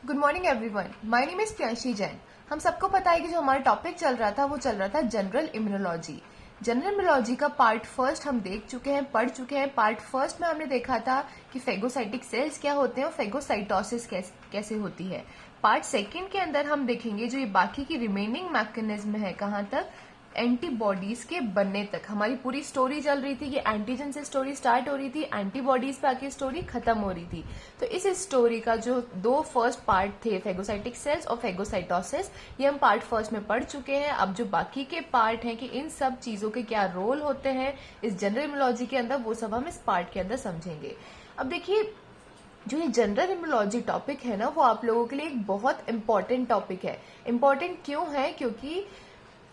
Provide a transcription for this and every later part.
Good morning everyone, my name is Priyanshi Jain. हम सबको पता है कि जो हमारा टॉपिक चल रहा था वो चल रहा था जनरल इम्यूनोलॉजी। जनरल इम्यूनोलॉजी का पार्ट फर्स्ट हम देख चुके हैं, पढ़ चुके हैं। पार्ट फर्स्ट में हमने देखा था कि फेगोसाइटिक सेल्स क्या होते हैं और फेगोसाइटोसिस कैसे होती है। पार्ट सेकंड के अंदर हम देखेंगे जो ये बाकी की रिमेनिंग मैकेनिज्म है, कहाँ तक, एंटीबॉडीज के बनने तक। हमारी पूरी स्टोरी चल रही थी कि एंटीजन से स्टोरी स्टार्ट हो रही थी, एंटीबॉडीज पे आके स्टोरी खत्म हो रही थी। तो इस स्टोरी का जो दो फर्स्ट पार्ट थे, फेगोसाइटिक सेल्स और फेगोसाइटोसिस, ये हम पार्ट फर्स्ट में पढ़ चुके हैं। अब जो बाकी के पार्ट हैं कि इन सब चीजों के क्या रोल होते हैं इस जनरल इम्यूनोलॉजी के अंदर, वो सब हम इस पार्ट के अंदर समझेंगे। अब देखिए, जो ये जनरल इम्यूनोलॉजी टॉपिक है ना, वो आप लोगों के लिए एक बहुत इंपॉर्टेंट टॉपिक है। इंपॉर्टेंट क्यों है? क्योंकि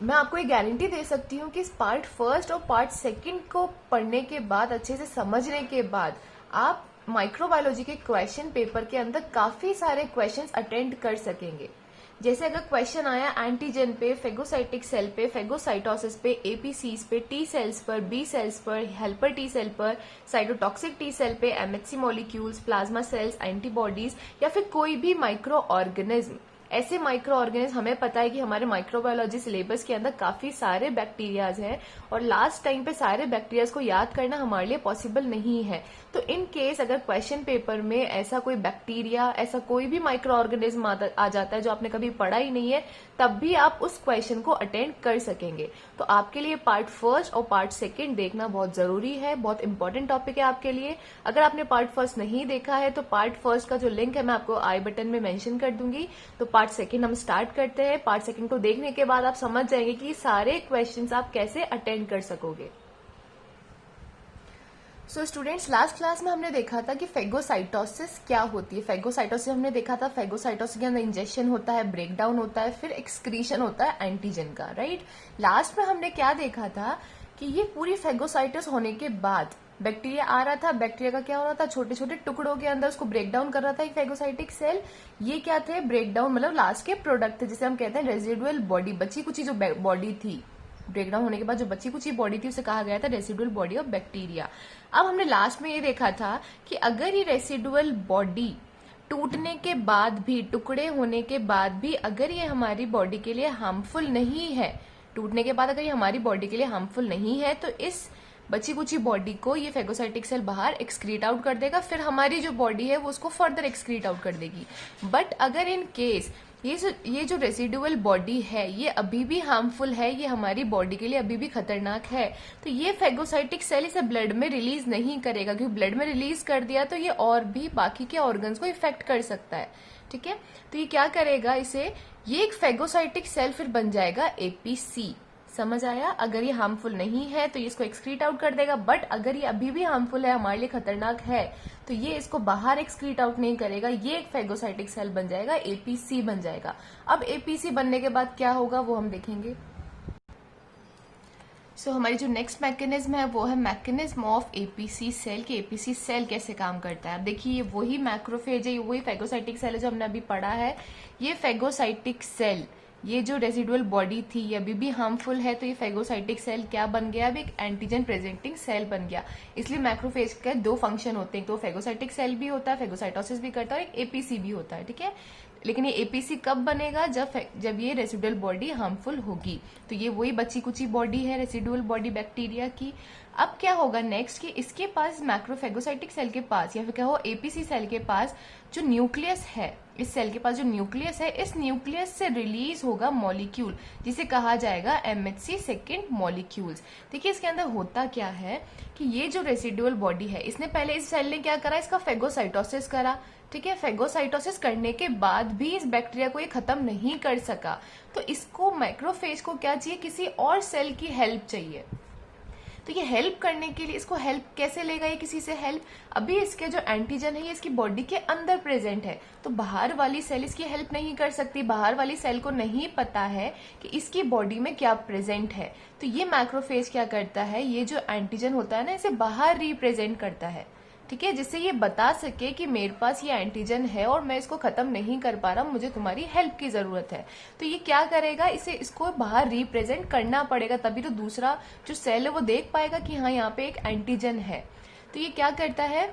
मैं आपको एक गारंटी दे सकती हूँ कि इस पार्ट फर्स्ट और पार्ट सेकंड को पढ़ने के बाद, अच्छे से समझने के बाद, आप माइक्रोबायोलॉजी के क्वेश्चन पेपर के अंदर काफी सारे क्वेश्चंस अटेंड कर सकेंगे। जैसे अगर क्वेश्चन आया एंटीजन पे, फेगोसाइटिक सेल पे, फेगोसाइटोसिस पे, एपीसीज पे, टी सेल्स पर, बी सेल्स पर, हेल्पर टी सेल पर, साइटोटॉक्सिक टी सेल पे, MHC molecules, plasma cells, antibodies, या फिर कोई भी माइक्रो ऑर्गेनिज्म। ऐसे माइक्रो ऑर्गेनिज्म, हमें पता है कि हमारे माइक्रोबायोलॉजी सिलेबस के अंदर काफी सारे बैक्टीरियाज हैं और लास्ट टाइम पे सारे बैक्टीरियाज को याद करना हमारे लिए पॉसिबल नहीं है। तो इन केस अगर क्वेश्चन पेपर में ऐसा कोई बैक्टीरिया, ऐसा कोई भी माइक्रो ऑर्गेनिज्म आ जाता है जो आपने कभी पढ़ा ही नहीं है, तब भी आप उस क्वेश्चन को अटेंड कर सकेंगे। तो आपके लिए पार्ट फर्स्ट और पार्ट सेकंड देखना बहुत जरूरी है, बहुत इंपॉर्टेंट टॉपिक है आपके लिए। अगर आपने पार्ट फर्स्ट नहीं देखा है तो पार्ट फर्स्ट का जो लिंक है मैं आपको आई बटन में मेंशन कर दूंगी। तो पार्ट सेकंड हम स्टार्ट करते हैं। पार्ट सेकंड को देखने के बाद आप समझ जाएंगे कि सारे क्वेश्चंस आप कैसे अटेंड कर सकोगे। सो स्टूडेंट्स, लास्ट क्लास में हमने देखा था कि फेगोसाइटोसिस क्या होती है। फेगोसाइटोसिस हमने देखा था, फेगोसाइटोसिस के अंदर इंजेक्शन होता है, ब्रेकडाउन होता है, फिर एक्सक्रीशन होता है एंटीजन का, राइट। लास्ट में हमने क्या देखा था कि ये पूरी फेगोसाइटोसिस होने के बाद बैक्टीरिया आ रहा था। बैक्टीरिया का क्या हो रहा था, छोटे छोटे टुकड़ों के अंदर उसको ब्रेक डाउन कर रहा था एक फेगोसाइटिक सेल। ये क्या थे, ब्रेक डाउन मतलब लास्ट के प्रोडक्ट थे, जिसे हम कहते हैं रेजिडुअल बॉडी, बची कुची जो बॉडी थी। ब्रेकडाउन होने के बाद जो बची कुची बॉडी थी उसे कहा गया था रेसिडुअल बॉडी ऑफ बैक्टीरिया। अब हमने लास्ट में ये देखा था कि अगर ये रेसिडुअल बॉडी टूटने के बाद भी, टुकड़े होने के बाद भी, अगर ये हमारी बॉडी के लिए हार्मफुल नहीं है, टूटने के बाद अगर ये हमारी बॉडी के लिए हार्मफुल नहीं है, तो इस बची कुची बॉडी को ये फेगोसाइटिक सेल बाहर एक्सक्रीट आउट कर देगा, फिर हमारी जो बॉडी है वो उसको फर्दर एक्सक्रीट आउट कर देगी। बट अगर इन केस ये जो रेसिडुअल बॉडी है ये अभी भी हार्मफुल है, ये हमारी बॉडी के लिए अभी भी खतरनाक है, तो ये फेगोसाइटिक सेल इसे ब्लड में रिलीज नहीं करेगा, क्योंकि ब्लड में रिलीज कर दिया तो ये और भी बाकी के ऑर्गन्स को इफेक्ट कर सकता है। ठीक है, तो ये क्या करेगा, इसे, ये एक फेगोसाइटिक सेल फिर बन जाएगा एपीसी। समझ आया? अगर ये हार्मफुल नहीं है तो ये इसको एक्सक्रीट आउट कर देगा, बट अगर ये अभी भी हार्मफुल है, हमारे लिए खतरनाक है, तो ये इसको बाहर एक्सक्रीट आउट नहीं करेगा, ये एक फेगोसाइटिक सेल बन जाएगा, एपीसी बन जाएगा। अब एपीसी बनने के बाद क्या होगा वो हम देखेंगे। सो हमारी जो नेक्स्ट मैकेनिज्म है वो है मैकेनिज्म ऑफ एपीसी सेल, कि एपीसी सेल कैसे काम करता है। अब देखिए, ये वही मैक्रोफेज है, वही फेगोसाइटिक सेल है जो हमने अभी पढ़ा है। ये फेगोसाइटिक सेल, ये जो रेसिडुअल बॉडी थी ये अभी भी हार्मफुल है, तो ये फेगोसाइटिक सेल क्या बन गया, अब एक एंटीजन प्रेजेंटिंग सेल बन गया। इसलिए मैक्रोफेज के दो फंक्शन होते हैं, तो फेगोसाइटिक सेल भी होता है, फेगोसाइटोसिस भी करता है, और एक एपीसी भी होता है। ठीक है, लेकिन ये एपीसी कब बनेगा, जब ये रेसिडुअल बॉडी हार्मफुल होगी। तो ये वही बची कुची बॉडी है रेसिडुअल बॉडी बैक्टीरिया की। अब क्या होगा नेक्स्ट, कि इसके पास मैक्रोफेगोसाइटिक सेल के पास, या फिर क्या हो एपीसी सेल के पास जो न्यूक्लियस है, इस सेल के पास जो न्यूक्लियस है, इस न्यूक्लियस से रिलीज होगा मॉलिक्यूल, जिसे कहा जाएगा एमएचसी सेकेंड मॉलिक्यूल्स। देखिए, इसके अंदर होता क्या है कि ये जो रेसिडुअल बॉडी है, इसने पहले, इस सेल ने क्या करा, इसका फेगोसाइटोसिस करा। ठीक है, फेगोसाइटोसिस करने के बाद भी इस बैक्टीरिया को ये खत्म नहीं कर सका, तो इसको मैक्रोफेज को क्या चाहिए, किसी और सेल की हेल्प चाहिए। तो ये हेल्प करने के लिए, इसको हेल्प कैसे लेगा ये किसी से हेल्प, अभी इसके जो एंटीजन है ये इसकी बॉडी के अंदर प्रेजेंट है, तो बाहर वाली सेल इसकी हेल्प नहीं कर सकती। बाहर वाली सेल को नहीं पता है कि इसकी बॉडी में क्या प्रेजेंट है, तो ये मैक्रोफेज क्या करता है, ये जो एंटीजन होता है ना, इसे बाहर रिप्रेजेंट करता है। ठीक है, जिससे ये बता सके कि मेरे पास ये एंटीजन है और मैं इसको खत्म नहीं कर पा रहा, मुझे तुम्हारी हेल्प की जरूरत है। तो ये क्या करेगा, इसको बाहर रिप्रेजेंट करना पड़ेगा, तभी तो दूसरा जो सेल है वो देख पाएगा कि हाँ यहाँ पे एक एंटीजन है। तो ये क्या करता है,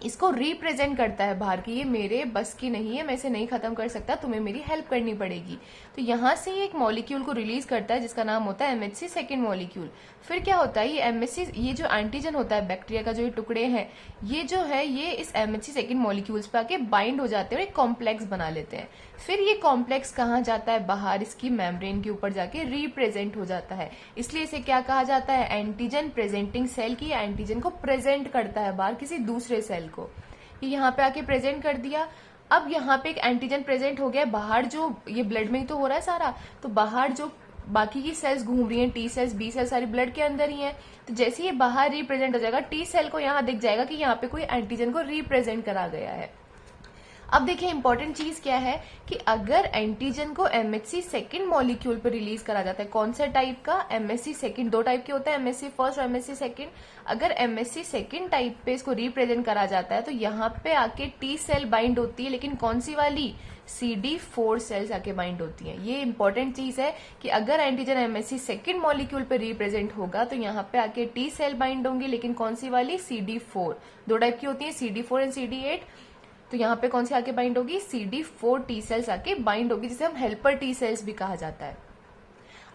इसको रिप्रेजेंट करता है बाहर की, ये मेरे बस की नहीं है, मैं इसे नहीं खत्म कर सकता, तुम्हें मेरी हेल्प करनी पड़ेगी। तो यहाँ से ये एक मॉलिक्यूल को रिलीज करता है जिसका नाम होता है एमएचसी सेकेंड मॉलिक्यूल। फिर क्या होता है, ये एमएचसी, ये जो एंटीजन होता है बैक्टीरिया का, जो ये टुकड़े हैं, ये जो है ये इस एमएचसी सेकेंड मॉलिक्यूल्स पे आके बाइंड हो जाते हैं और एक कॉम्प्लेक्स बना लेते हैं। फिर ये कॉम्प्लेक्स कहाँ जाता है, बाहर इसकी मेम्ब्रेन के ऊपर जाके रिप्रेजेंट हो जाता है। इसलिए इसे क्या कहा जाता है, एंटीजन प्रेजेंटिंग सेल, की एंटीजन को प्रेजेंट करता है बाहर किसी दूसरे सेल को। ये यहाँ पे आके प्रेजेंट कर दिया। अब यहाँ पे एक एंटीजन प्रेजेंट हो गया बाहर, जो ये ब्लड में ही तो हो रहा है सारा, तो बाहर जो बाकी की सेल्स घूम रही हैं, टी सेल्स बी सेल्स सारी ब्लड के अंदर ही हैं, तो जैसे ये बाहर रिप्रेजेंट हो जाएगा, टी सेल को यहाँ दिख जाएगा कि यहाँ पे कोई एंटीजन को रिप्रेजेंट करा गया है। अब देखिए इंपॉर्टेंट चीज क्या है कि अगर एंटीजन को एमएचसी सेकेंड मॉलिक्यूल पर रिलीज करा जाता है, कौन से टाइप का, एमएचसी सेकेंड, दो टाइप के होते हैं, एमएचसी फर्स्ट और एमएचसी सेकेंड। अगर एमएचसी सेकेंड टाइप पे इसको रिप्रेजेंट करा जाता है तो यहाँ पे आके टी सेल बाइंड होती है, लेकिन कौन सी वाली, CD4 सेल्स आके बाइंड होती हैं। ये इंपॉर्टेंट चीज है कि अगर एंटीजन एमएचसी सेकेंड मॉलिक्यूल पे रिप्रेजेंट होगा तो यहाँ पे आके टी सेल बाइंड होंगी, लेकिन कौन सी वाली, CD4। दो टाइप की होती है, CD4 एंड CD8। तो यहाँ पे कौन सी आके बाइंड होगी, CD4 टी सेल्स आके बाइंड होगी, जिसे हम हेल्पर टी सेल्स भी कहा जाता है।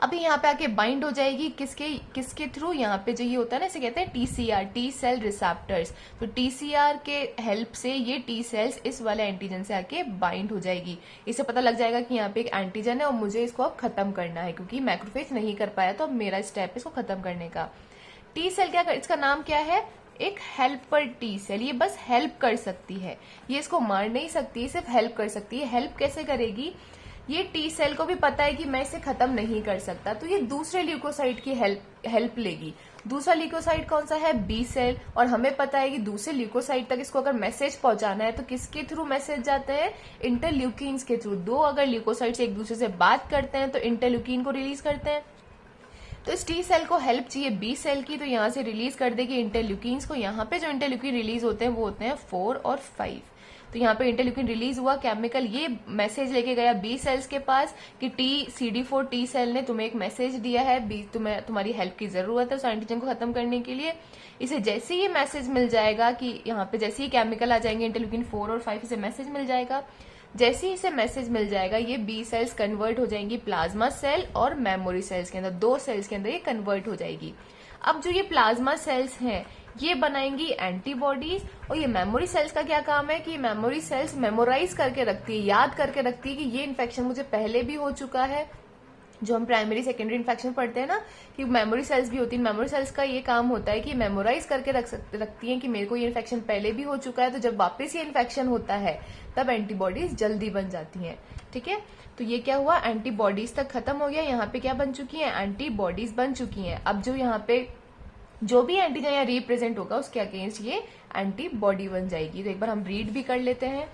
अभी यहाँ पे आके बाइंड हो जाएगी किसके थ्रू, यहाँ पे जो ये होता है ना, इसे कहते हैं TCR, टी सेल रिसेप्टर्स। तो TCR के हेल्प से ये टी सेल्स इस वाले एंटीजन से आके बाइंड हो जाएगी। इससे पता लग जाएगा कि यहाँ पे एक एंटीजन है और मुझे इसको अब खत्म करना है, क्योंकि मैक्रोफेज नहीं कर पाया तो अब मेरा स्टेप है इसको खत्म करने का। टी सेल क्या इसका नाम क्या है, एक हेल्पर टी सेल। ये बस हेल्प कर सकती है, ये इसको मार नहीं सकती, सिर्फ हेल्प कर सकती है। हेल्प कैसे करेगी, ये टी सेल को भी पता है कि मैं इसे खत्म नहीं कर सकता, तो ये दूसरे ल्यूकोसाइट की हेल्प लेगी। दूसरा ल्यूकोसाइट कौन सा है, बी सेल, और हमें पता है कि दूसरे ल्यूकोसाइट तक इसको अगर मैसेज पहुंचाना है तो किसके थ्रू मैसेज जाते हैं, इंटरल्यूकिन्स के थ्रू। दो अगर ल्यूकोसाइट्स एक दूसरे से बात करते हैं तो इंटरल्यूकिन को रिलीज करते हैं। तो इस टी सेल को हेल्प चाहिए बी सेल की, तो यहाँ से रिलीज कर देगी इंटरल्यूकिन्स को। यहाँ पे जो इंटरल्यूकिन रिलीज होते हैं वो होते हैं 4 और 5। तो यहाँ पे इंटरल्यूकिन रिलीज हुआ, केमिकल ये मैसेज लेके गया बी सेल्स के पास कि CD4 टी सेल ने तुम्हें एक मैसेज दिया है, तुम्हारी हेल्प की जरूरत है उस एंटीजन को खत्म करने के लिए। इसे जैसे ही मैसेज मिल जाएगा कि यहाँ पे जैसे ही केमिकल आ जाएंगे इंटरल्यूकिन 4 और 5, इसे मैसेज मिल जाएगा। जैसे ही इसे मैसेज मिल जाएगा ये बी सेल्स कन्वर्ट हो जाएंगी प्लाज्मा सेल और मेमोरी सेल्स के अंदर, दो सेल्स के अंदर ये कन्वर्ट हो जाएगी। अब जो ये प्लाज्मा सेल्स हैं ये बनाएंगी एंटीबॉडीज, और ये मेमोरी सेल्स का क्या काम है कि मेमोरी सेल्स मेमोराइज करके रखती है, याद करके रखती है कि ये इन्फेक्शन मुझे पहले भी हो चुका है। जो हम प्राइमरी सेकेंडरी इन्फेक्शन पढ़ते हैं ना कि मेमोरी सेल्स भी होती है, मेमोरी सेल्स का ये काम होता है कि मेमोराइज करके रखती हैं कि मेरे को ये इन्फेक्शन पहले भी हो चुका है, तो जब वापस ये इन्फेक्शन होता है तब एंटीबॉडीज जल्दी बन जाती हैं। ठीक है, तो ये क्या हुआ, एंटीबॉडीज तक खत्म हो गया, यहाँ पे क्या बन चुकी है, एंटीबॉडीज बन चुकी हैं। अब जो यहाँ पे जो भी एंटीजन यहाँ रिप्रेजेंट होगा उसके अगेंस्ट ये एंटीबॉडी बन जाएगी। तो एक बार हम रीड भी कर लेते हैं।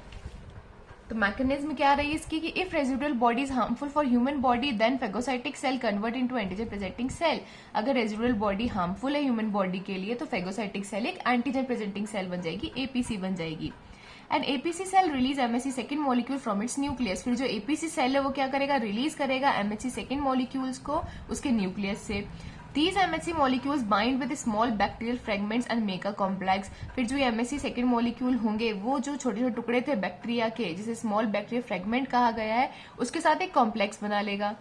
तो मैकेनिज्म क्या रही है इसकी कि if residual body is harmful for human body then phagocytic cell convert into antigen presenting cell. अगर रेजिडुअल बॉडी हार्मफुल है ह्यूमन बॉडी के लिए तो फेगोसाइटिक सेल एक एंटीजन प्रेजेंटिंग सेल बन जाएगी, एपीसी बन जाएगी। And APC cell release MHC second molecule from its nucleus. फिर जो एपीसी सेल है वो क्या करेगा, रिलीज करेगा एमएचसी सेकेंड मॉलिक्यूल्स को उसके न्यूक्लियस से। These MHC molecules bind with small bacterial fragments and make a complex। फिर जो ये MHC सेकेंड मॉलिक्यूल होंगे वो जो छोटे छोटे टुकड़े थे बैक्टीरिया के, जिसे स्मॉल बैक्टीरियल फ्रेगमेंट कहा गया है, उसके साथ एक कॉम्प्लेक्स बना लेगा।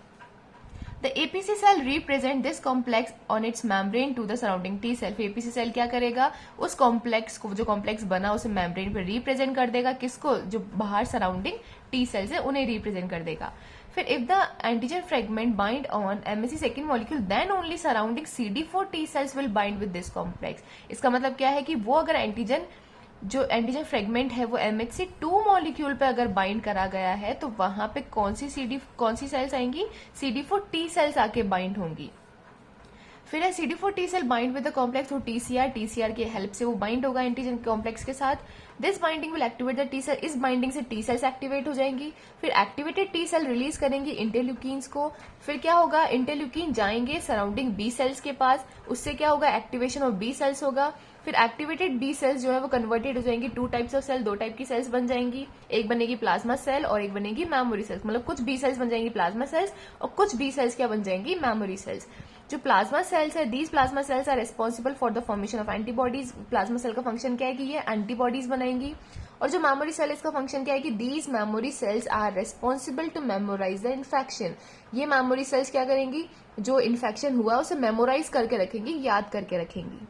The APC cell represent this complex on its membrane to the surrounding T cell। फिर APC cell क्या करेगा, उस कॉम्प्लेक्स को, जो कॉम्प्लेक्स बना उसे मेम्ब्रेन पे रिप्रेजेंट कर देगा, किसको, जो बाहर सराउंडिंग T cells है उन्हें रिप्रेजेंट कर देगा। फिर if the antigen fragment bind on MHC second molecule then only surrounding CD4 T cells will bind with this complex। इसका मतलब क्या है कि वो अगर एंटीजन जो एंटीजन फ्रेगमेंट है वो MHC2 मॉलिक्यूल पे अगर बाइंड करा गया है तो वहां पे कौन सी सेल्स आएंगी, CD4 T सेल्स आके बाइंड होंगी। फिर है CD4 T cell bind with the complex through TCR की हेल्प से वो बाइंड होगा एंटीजन कॉम्प्लेक्स के साथ। This binding will activate the T cell. इस बाइंडिंग से T सेल्स एक्टिवेट हो जाएंगी। फिर एक्टिवेटेड T सेल रिलीज करेंगी इंटरल्यूकिन्स को। फिर क्या होगा, इंटरल्यूकिन जाएंगे सराउंडिंग बी सेल्स के पास, उससे क्या होगा, एक्टिवेशन ऑफ बी सेल्स होगा। फिर एक्टिवेटेड बी सेल्स जो है वो कन्वर्टेड हो जाएंगी, टू टाइप्स ऑफ सेल, दो टाइप की सेल्स बन जाएंगी, एक बनेगी प्लाज्मा सेल और एक बनेगी मेमोरी सेल्स। मतलब कुछ बी सेल्स बन जाएंगी प्लाज्मा सेल्स और कुछ बी सेल्स क्या बन जाएंगी, मेमोरी सेल्स। जो प्लाज्मा सेल्स है, these plasma cells are responsible for the formation of antibodies. Plasma cell का फंक्शन क्या है कि ये एंटीबॉडीज बनाएंगी। और जो मेमोरी सेल, इसका फंक्शन क्या है कि these memory cells are responsible to memorize the infection. ये मेमोरी सेल्स क्या करेंगी, जो इन्फेक्शन हुआ उसे मेमोराइज करके रखेंगी, याद करके रखेंगी।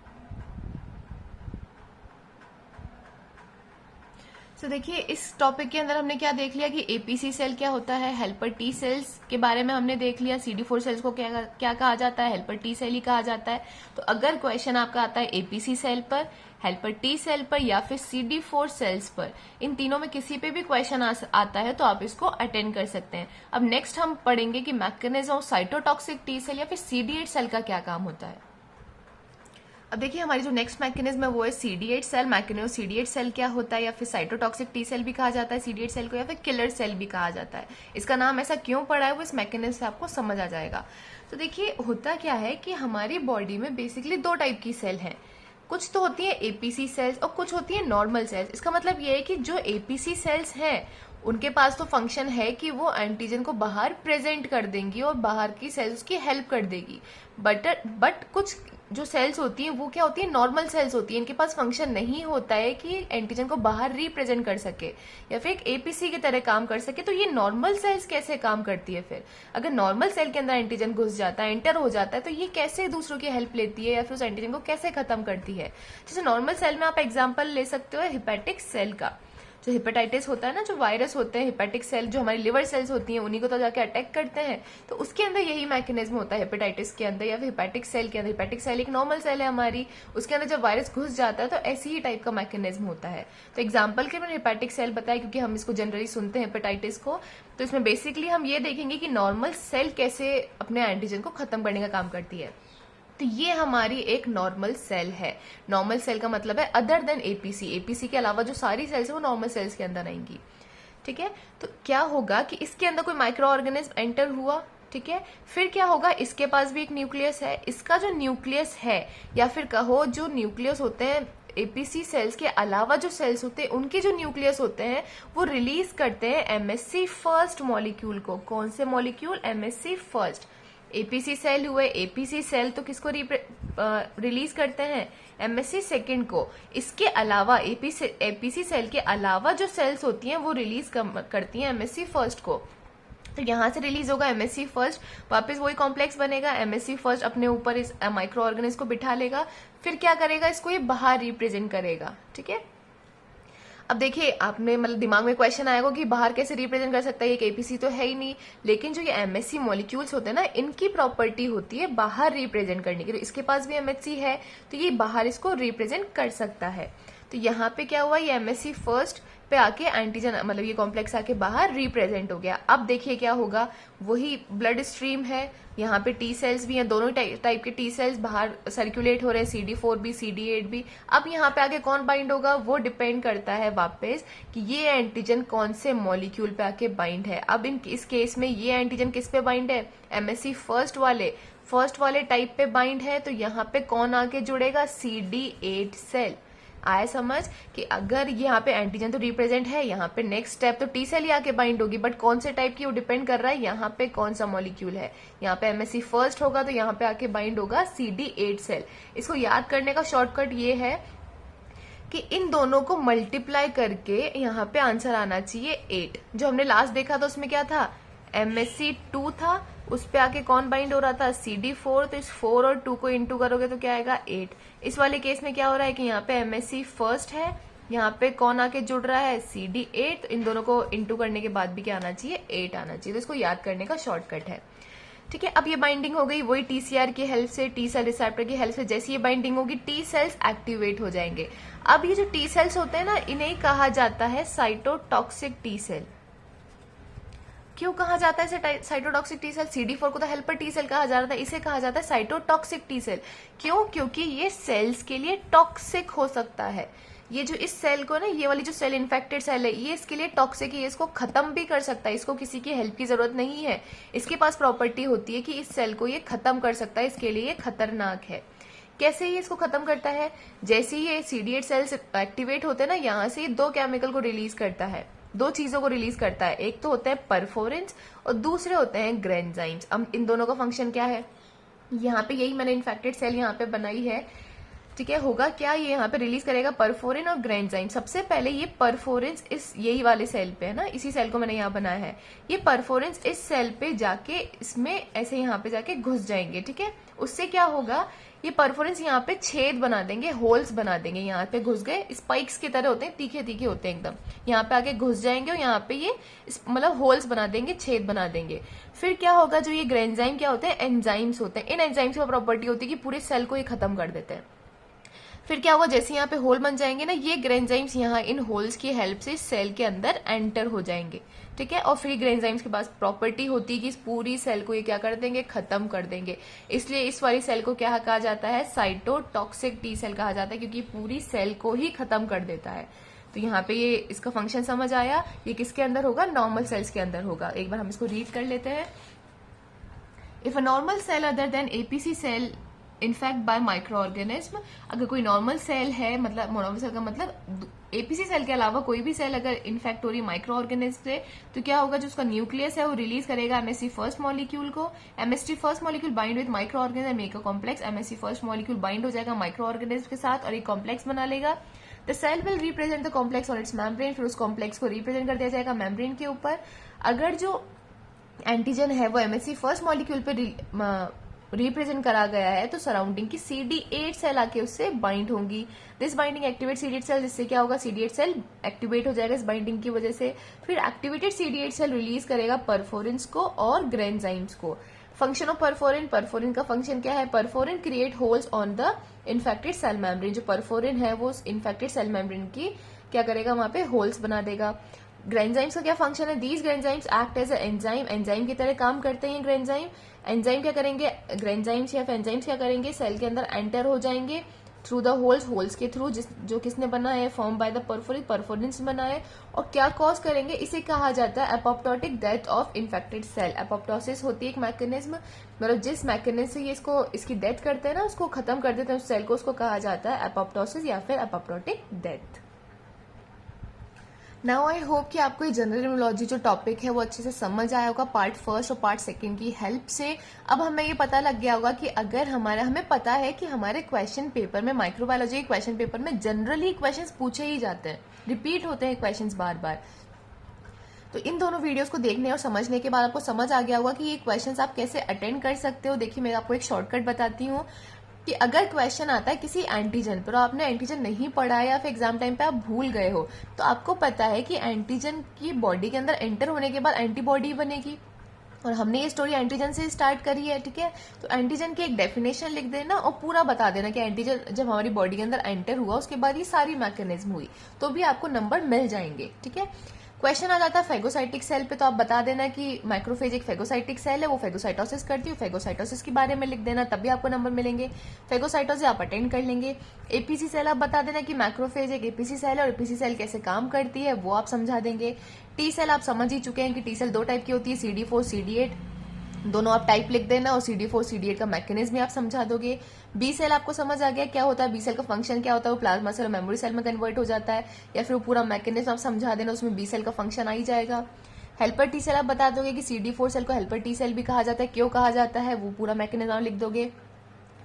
तो देखिए इस टॉपिक के अंदर हमने क्या देख लिया कि एपीसी सेल क्या होता है, हेल्पर टी सेल्स के बारे में हमने देख लिया, CD4 सेल्स को क्या क्या कहा जाता है, हेल्पर टी सेल ही कहा जाता है। तो अगर क्वेश्चन आपका आता है एपीसी सेल पर, हेल्पर टी सेल पर या फिर CD4 सेल्स पर, इन तीनों में किसी पे भी क्वेश्चन आता है तो आप इसको अटेंड कर सकते हैं। अब नेक्स्ट हम पढ़ेंगे कि mechanism of cytotoxic T cell या फिर CD8 सेल का क्या काम होता है। अब देखिए हमारी जो नेक्स्ट मैकेनिज्म है वो है CD8 cell. Mechanism CD8 cell क्या होता है, या फिर साइटोटॉक्सिक टी सेल भी कहा जाता है CD8 सेल को, या फिर किलर सेल भी कहा जाता है। इसका नाम ऐसा क्यों पड़ा है वो इस मैकेनिज्म से आपको समझ आ जाएगा। तो देखिए होता क्या है कि हमारी बॉडी में बेसिकली दो टाइप की सेल हैं। कुछ तो होती है एपीसी सेल्स और कुछ होती है नॉर्मल सेल्स। इसका मतलब ये है कि जो एपीसी सेल्स हैं उनके पास तो फंक्शन है कि वो एंटीजन को बाहर प्रेजेंट कर देंगी और बाहर की सेल्स उसकी हेल्प कर देगी। बट कुछ जो सेल्स होती हैं वो क्या होती है, नॉर्मल सेल्स होती है। इनके पास फंक्शन नहीं होता है कि एंटीजन को बाहर रिप्रेजेंट कर सके या फिर एक एपीसी की तरह काम कर सके। तो ये नॉर्मल सेल्स कैसे काम करती है फिर, अगर नॉर्मल सेल के अंदर एंटीजन घुस जाता है, एंटर हो जाता है, तो ये कैसे दूसरों की हेल्प लेती है या फिर उस एंटीजन को कैसे खत्म करती है। जैसे नॉर्मल सेल में आप एग्जाम्पल ले सकते हो हेपेटिक सेल का। जो हेपेटाइटिस होता है ना, जो वायरस होते हैं, हेपेटिक सेल जो हमारी लिवर सेल्स होती हैं उन्हीं को तो जाके अटैक करते हैं। तो उसके अंदर यही मैकेनिज्म होता है हेपेटाइटिस के अंदर या फिर हेपेटिक सेल के अंदर। हेपेटिक सेल एक नॉर्मल सेल है हमारी, उसके अंदर जब वायरस घुस जाता है तो ऐसी ही टाइप का मैकेनिज्म होता है। तो एग्जाम्पल के मैंने हेपेटिक सेल बताया क्योंकि हम इसको जनरली सुनते हैं हेपेटाइटिस को। तो इसमें बेसिकली हम ये देखेंगे कि नॉर्मल सेल कैसे अपने एंटीजन को खत्म करने का काम करती है। तो ये हमारी एक नॉर्मल सेल है। नॉर्मल सेल का मतलब है अदर देन एपीसी। एपीसी के अलावा जो सारी सेल्स है वो नॉर्मल सेल्स के अंदर आएंगी। ठीक है, तो क्या होगा कि इसके अंदर कोई माइक्रो ऑर्गेनिज्म एंटर हुआ, ठीक है, फिर क्या होगा, इसके पास भी एक न्यूक्लियस है। इसका जो न्यूक्लियस है या फिर कहो जो न्यूक्लियस होते हैं एपीसी सेल्स के अलावा जो सेल्स होते हैं उनके जो न्यूक्लियस होते हैं वो रिलीज करते हैं एमएससी फर्स्ट मॉलिक्यूल को। कौन से molecule, MSC first. APC cell हुए, एपीसी सेल तो किसको रिलीज करते हैं, एमएससी सेकंड को। इसके अलावा एपीसी सेल के अलावा जो सेल्स होती हैं वो रिलीज करती हैं एमएससी फर्स्ट को। तो यहां से रिलीज होगा एमएससी फर्स्ट, वापस वही कॉम्प्लेक्स बनेगा। एमएससी फर्स्ट अपने ऊपर इस माइक्रो ऑर्गेनिज्म को बिठा लेगा, फिर क्या करेगा, इसको ये बाहर रिप्रेजेंट करेगा। ठीक है, अब देखिए आपने मतलब दिमाग में क्वेश्चन आएगा कि बाहर कैसे रिप्रेजेंट कर सकता है, एक एपीसी तो है ही नहीं। लेकिन जो ये एमएससी मॉलिक्यूल्स होते हैं ना, इनकी प्रॉपर्टी होती है बाहर रिप्रेजेंट करने की। तो इसके पास भी एमएससी है तो ये बाहर इसको रिप्रेजेंट कर सकता है। तो यहाँ पे क्या हुआ, ये एमएससी फर्स्ट पे आके एंटीजन मतलब ये कॉम्प्लेक्स आके बाहर रिप्रेजेंट हो गया। अब देखिए क्या होगा, वही ब्लड स्ट्रीम है, यहाँ पे टी सेल्स भी हैं, दोनों टाइप के टी सेल्स बाहर सर्कुलेट हो रहे हैं, CD4 भी CD8 भी। अब यहाँ पे आके कौन बाइंड होगा, वो डिपेंड करता है वापस कि ये एंटीजन कौन से मॉलिक्यूल पे आके बाइंड है। अब इस केस में ये एंटीजन किस पे बाइंड है, एमएससी फर्स्ट वाले टाइप पे बाइंड है। तो यहाँ पे कौन आके जुड़ेगा, CD8 सेल। आया समझ कि अगर यहाँ पे एंटीजन तो रिप्रेजेंट है, यहाँ पे नेक्स्ट स्टेप तो टी सेल ही आके बाइंड होगी, बट कौन से टाइप की वो डिपेंड कर रहा है यहाँ पे कौन सा मॉलिक्यूल है। यहाँ पे एमएससी फर्स्ट होगा तो यहाँ पे आके बाइंड होगा CD8 सेल। इसको याद करने का शॉर्टकट ये है कि इन दोनों को मल्टीप्लाई करके यहाँ पे आंसर आना चाहिए 8। जो हमने लास्ट देखा था उसमें क्या था, एमएससी 2 था, उस पे आके कौन बाइंड हो रहा था, CD4। तो इस 4 और 2 को इंटू करोगे तो क्या आएगा, 8। इस वाले केस में क्या हो रहा है कि यहाँ पे एमएससी फर्स्ट है, यहाँ पे कौन आके जुड़ रहा है, CD8। तो इन दोनों को इंटू करने के बाद भी क्या आना चाहिए, 8 आना चाहिए। तो इसको याद करने का शॉर्टकट है। ठीक है, अब ये बाइंडिंग हो गई वही टीसीआर की हेल्प से, टी सेल रिसेप्टर की हेल्प से। जैसे ये बाइंडिंग होगी टी सेल्स एक्टिवेट हो जाएंगे। अब ये जो टी सेल्स होते हैं ना, इन्हें कहा जाता है साइटोटॉक्सिक टी सेल। क्यों कहा जाता है साइटोटॉक्सिक टी सेल, CD4 को तो हेल्पर टी सेल कहा जा रहा था, इसे कहा जाता है साइटोटॉक्सिक टी सेल। क्यों, क्योंकि ये सेल्स के लिए टॉक्सिक हो सकता है। ये जो इस सेल को ना, ये वाली जो सेल इन्फेक्टेड सेल है, ये इसके लिए टॉक्सिक है, ये इसको खत्म भी कर सकता है, इसको किसी की हेल्प की जरूरत नहीं है। इसके पास प्रॉपर्टी होती है कि इस सेल को ये खत्म कर सकता है, इसके लिए ये खतरनाक है। कैसे ये इसको खत्म करता है, जैसे ही ये CD8 सेल्स एक्टिवेट होते हैं ना, यहाँ से 2 केमिकल को रिलीज करता है, 2 चीजों को रिलीज करता है। एक तो होते हैं परफोरेंस और दूसरे होते हैं ग्रेन्जाइम्स। अब इन दोनों का फंक्शन क्या है, यहाँ पे यही मैंने इन्फेक्टेड सेल यहाँ पे बनाई है, ठीक है। होगा क्या, ये यहाँ पे रिलीज करेगा परफोरिन और ग्रेन्जाइम। सबसे पहले ये परफोरिन्स इस यही वाले सेल पे है ना, इसी सेल को मैंने यहाँ बनाया है। ये परफोरिन्स इस सेल पे जाके इसमें ऐसे यहाँ पे जाके घुस जाएंगे, ठीक है। उससे क्या होगा, ये परफोरेंस यहाँ पे छेद बना देंगे, होल्स बना देंगे। यहाँ पे घुस गए, स्पाइक्स की तरह होते हैं, तीखे तीखे होते हैं एकदम। यहाँ पे आके घुस जाएंगे और यहाँ पे ये मतलब होल्स बना देंगे, छेद बना देंगे। फिर क्या होगा, जो ये ग्रेन्जाइम क्या होते हैं, एंजाइम्स होते हैं। इन एंजाइम्स की प्रॉपर्टी होती है कि पूरे सेल को ये खत्म कर देते हैं। फिर क्या होगा, जैसे यहाँ पे होल बन जाएंगे ना, ये ग्रेन्जाइम्स यहाँ इन होल्स की हेल्प से सेल के अंदर एंटर हो जाएंगे, ठीक है। और फिर ग्रेन्जाइम्स के पास प्रॉपर्टी होती है कि इस पूरी सेल को ये क्या कर देंगे, खत्म कर देंगे। इसलिए इस वाली सेल को क्या कहा जाता है, साइटोटॉक्सिक टी सेल कहा जाता है, क्योंकि पूरी सेल को ही खत्म कर देता है। तो यहाँ पे ये इसका फंक्शन समझ आया। ये किसके अंदर होगा, नॉर्मल सेल्स के अंदर होगा। एक बार हम इसको रीड कर लेते हैं। If a normal cell other than APC cell infect by microorganism, अगर कोई नॉर्मल सेल है, मतलब नॉर्मल सेल का मतलब एपीसी सेल के अलावा कोई भी सेल अगर इन्फेक्ट हो रही माइक्रो ऑर्गेनिज्म से, तो क्या होगा, जो उसका न्यूक्लियस है वो रिलीज करेगा एमएससी फर्स्ट मॉलिक्यूल को। MST first molecule bind with micro organism make a complex. MSc first molecule bind हो जाएगा माइक्रो ऑर्गेनिज्म के साथ और एक कॉम्प्लेक्स बना लेगा। The cell will represent the complex on its membrane. फिर उस कॉम्प्लेक्स को रिप्रेजेंट कर दिया जाएगा मेम्ब्रेन के ऊपर। अगर जो एंटीजन है वो एमएससी फर्स्ट मॉलिक्यूल पे रिप्रेजेंट करा गया है, तो सराउंडिंग की CD8 सेल आके उससे बाइंड होंगी। This binding activate CD8 cell, जिससे क्या होगा, CD8 सेल एक्टिवेट हो जाएगा इस बाइंडिंग की वजह से। फिर एक्टिवेटेड CD8 सेल रिलीज करेगा परफोरिन्स को और ग्रेन्जाइम्स को। फंक्शन ऑफ परफोरिन, परफोरिन का फंक्शन क्या है, perforin create holes on the infected cell membrane. जो परफोरिन है वो इन्फेक्टेड सेल मेम्ब्रेन की क्या करेगा, वहां पे होल्स बना देगा। ग्रेन्जाइम्स का क्या फंक्शन है, these granzymes act as enzyme, enzyme की तरह काम करते हैं ग्रेन्जाइम। एंजाइम क्या करेंगे, ग्रेन्जाइम्स या एंजाइम्स क्या करेंगे, सेल के अंदर एंटर हो जाएंगे थ्रू द होल्स, होल्स के थ्रू, जो किसने बना है, form by the perforin, perforins बना है। और क्या कॉज करेंगे, इसे कहा जाता है apoptotic death of infected cell. Apoptosis होती है एक मैकेनिज्म, मतलब जिस मैकेनिज्म से ये इसकी डेथ करते हैं ना, उसको खत्म कर देते हैं उस सेल को, उसको कहा जाता है एपोप्टोसिस या फिर apoptotic death. Now I hope कि आपको ये जनरल इम्यूनोलॉजी जो टॉपिक है वो अच्छे से समझ आया होगा पार्ट फर्स्ट और पार्ट सेकंड की हेल्प से। अब हमें ये पता लग गया होगा कि अगर हमें पता है कि हमारे क्वेश्चन पेपर में, माइक्रोबायोलॉजी के क्वेश्चन पेपर में जनरली क्वेश्चंस पूछे ही जाते हैं, रिपीट होते हैं क्वेश्चंस बार बार। तो इन दोनों वीडियोस को देखने और समझने के बाद आपको समझ आ गया होगा कि ये क्वेश्चंस आप कैसे अटेंड कर सकते हो। देखिए मैं आपको एक शॉर्टकट बताती हूँ कि अगर क्वेश्चन आता है किसी एंटीजन पर, आपने एंटीजन नहीं पढ़ा है या फिर एग्जाम टाइम पे आप भूल गए हो, तो आपको पता है कि एंटीजन की बॉडी के अंदर एंटर होने के बाद एंटीबॉडी बनेगी, और हमने ये स्टोरी एंटीजन से स्टार्ट करी है, ठीक है। तो एंटीजन की एक डेफिनेशन लिख देना और पूरा बता देना कि एंटीजन जब हमारी बॉडी के अंदर एंटर हुआ उसके बाद ये सारी मैकेनिज्म हुई, तो भी आपको नंबर मिल जाएंगे, ठीक है। क्वेश्चन आ जाता है फेगोसाइटिक सेल पे, तो आप बता देना कि माइक्रोफेज एक फेगोसाइटिक सेल है, वो फेगोसाइटोसिस करती है, फेगोसाइटोसिस के बारे में लिख देना, तभी आपको नंबर मिलेंगे। फेगोसाइटोसिस आप अटेंड कर लेंगे। एपीसी सेल आप बता देना कि माइक्रोफेज एक एपीसी सेल है और एपीसी सेल कैसे काम करती है वो आप समझा देंगे। टी सेल आप समझ ही चुके हैं कि टी सेल दो टाइप की होती है, CD4 CD8, दोनों आप टाइप लिख देना और CD4 CD8 का मैकेनिज्म भी आप समझा दोगे। बी सेल आपको समझ आ गया क्या होता है, बी सेल का फंक्शन क्या होता है, वो प्लाज्मा सेल और मेमोरी सेल में कन्वर्ट हो जाता है, या फिर वो पूरा मैकेनिज्म आप समझा देना, उसमें बी सेल का फंक्शन आ ही जाएगा। हेल्पर टी सेल आप बता दोगे कि CD4 सेल को हेल्पर टी सेल भी कहा जाता है, क्यों कहा जाता है, वो पूरा मैकेनिज्म आप लिख दोगे।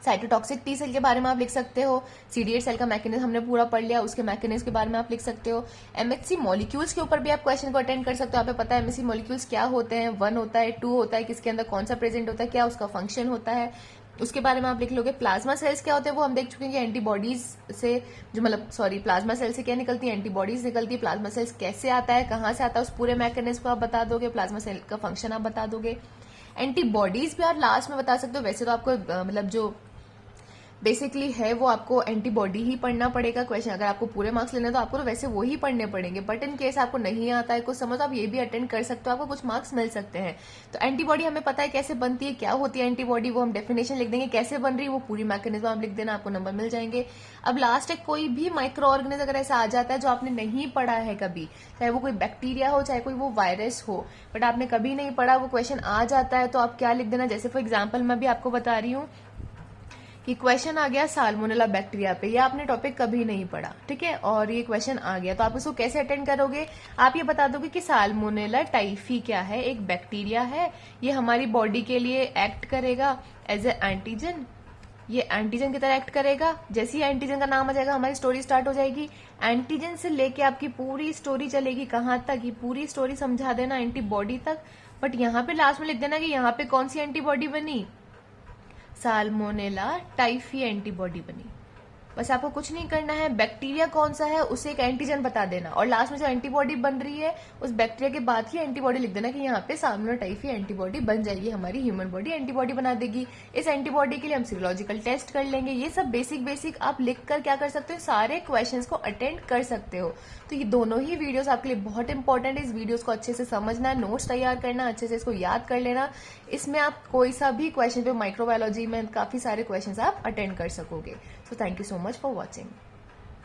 साइटोटॉक्सिक टी सेल के बारे में आप लिख सकते हो, CD8 सेल का मैकेनिज्म हमने पूरा पढ़ लिया, उसके मैकेनिज्म के बारे में आप लिख सकते हो। एमएचसी मॉलिक्यूल्स के ऊपर भी आप क्वेश्चन को अटेंड कर सकते हो, आपको पता है एमएचसी मॉलिक्यूल्स क्या होते हैं, 1 होता है, 2 होता है, किसके अंदर कौन सा प्रेजेंट होता है, क्या उसका फंक्शन होता है, उसके बारे में आप लिख लोगे। प्लाज्मा सेल्स क्या होते हैं वो हम देख चुके हैं कि एंटीबॉडीज से प्लाज्मा सेल से क्या निकलती है, एंटीबॉडीज निकलती है। प्लाज्मा सेल्स कैसे आता है, कहाँ से आता है, उस पूरे मैकेनिज्म को आप बता दोगे, प्लाज्मा सेल का फंक्शन आप बता दोगे। एंटीबॉडीज भी आप लास्ट में बता सकते हो, वैसे तो आपको जो बेसिकली है वो आपको एंटीबॉडी ही पढ़ना पड़ेगा क्वेश्चन, अगर आपको पूरे मार्क्स लेने तो आपको तो वैसे वो ही पढ़ने पड़ेंगे, बट इन केस आपको नहीं आता है कुछ समझ, आप ये भी अटेंड कर सकते हो, आपको कुछ मार्क्स मिल सकते हैं। तो एंटीबॉडी हमें पता है कैसे बनती है, क्या होती है एंटीबॉडी, वो हम डेफिनेशन लिख देंगे, कैसे बन रही है वो पूरी मैकेनिज्म आप लिख देना, आपको नंबर मिल जाएंगे। अब लास्ट है, कोई भी माइक्रो ऑर्गेनिज्म अगर ऐसा आ जाता है जो आपने नहीं पढ़ा है कभी, चाहे वो कोई बैक्टीरिया हो चाहे कोई वो वायरस हो, बट आपने कभी नहीं पढ़ा, वो क्वेश्चन आ जाता है, तो आप क्या लिख देना, जैसे फॉर एग्जाम्पल मैं भी आपको बता रही हूँ कि क्वेश्चन आ गया साल्मोनेला बैक्टीरिया पे, ये आपने टॉपिक कभी नहीं पढ़ा, ठीक है, और ये क्वेश्चन आ गया तो आप इसको कैसे अटेंड करोगे? आप ये बता दोगे कि साल्मोनेला टाइफी क्या है, एक बैक्टीरिया है, ये हमारी बॉडी के लिए एक्ट करेगा एज ए एंटीजन, ये एंटीजन की तरह एक्ट करेगा। जैसे ही एंटीजन का नाम आ जाएगा हमारी स्टोरी स्टार्ट हो जाएगी। एंटीजन से लेके आपकी पूरी स्टोरी चलेगी कहाँ तक, ये पूरी स्टोरी समझा देना एंटीबॉडी तक। बट यहाँ पे लास्ट में लिख देना कि यहाँ पे कौन सी एंटीबॉडी बनी, साल्मोनेला टाइफी एंटीबॉडी बनी। बस आपको कुछ नहीं करना है, बैक्टीरिया कौन सा है उसे एक एंटीजन बता देना, और लास्ट में जो एंटीबॉडी बन रही है उस बैक्टीरिया के बाद ही एंटीबॉडी लिख देना कि यहाँ पे साल्मोनेला टाइफी एंटीबॉडी बन जाएगी, हमारी ह्यूमन बॉडी एंटीबॉडी बना देगी। इस एंटीबॉडी के लिए हम सीरोलॉजिकल टेस्ट कर लेंगे। ये सब बेसिक आप लिख कर क्या कर सकते हो, सारे क्वेश्चंस को अटेंड कर सकते हो। तो ये दोनों ही वीडियोस आपके लिए बहुत इंपॉर्टेंट है। इस वीडियोस को अच्छे से समझना है, नोट्स तैयार करना, अच्छे से इसको याद कर लेना। इसमें आप कोई सा भी क्वेश्चन पे माइक्रोबायोलॉजी में काफी सारे क्वेश्चंस आप अटेंड कर सकोगे। So thank you so much for watching.